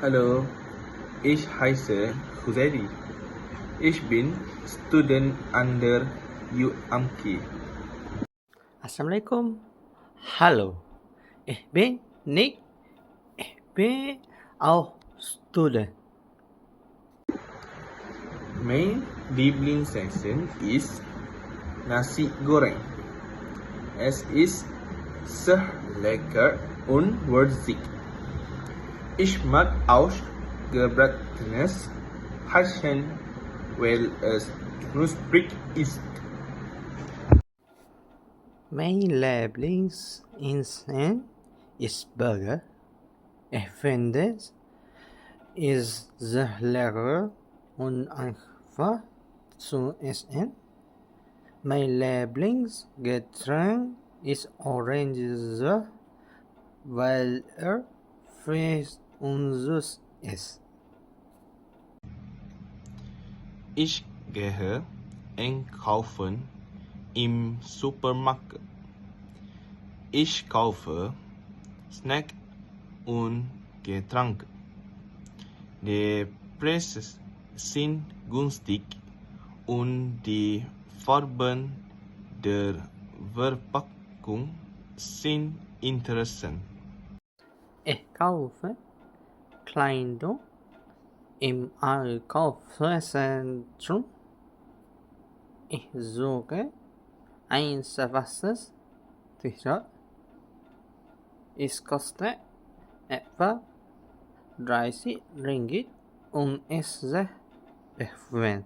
Hallo, ich heiße Hussein. Ich bin Student under UMK. Assalamualaikum. Hallo. Ich bin Nick. Ich bin auch Student. Mein Lieblingsessen ist Nasi Goreng. Es ist sehr lecker und würzig. Ich mag auch gebratenes Hähnchen, weil es knusprig ist. Mein Lieblingsessen ist Burger. Ich finde es sehr lecker und einfach zu essen. Mein Lieblingsgetränk ist Orangensaft, weil frisch und süß ist. Ich gehe einkaufen im Supermarkt. Ich kaufe Snack und Getränke. Die Preise sind günstig und die Farben der Verpackung sind interessant. Ich kaufe Kleidung im Einkaufszentrum. Ich suche ein schwarzes T-Shirt. Es kostet etwa 30 Ringgit und ist sehr bequem.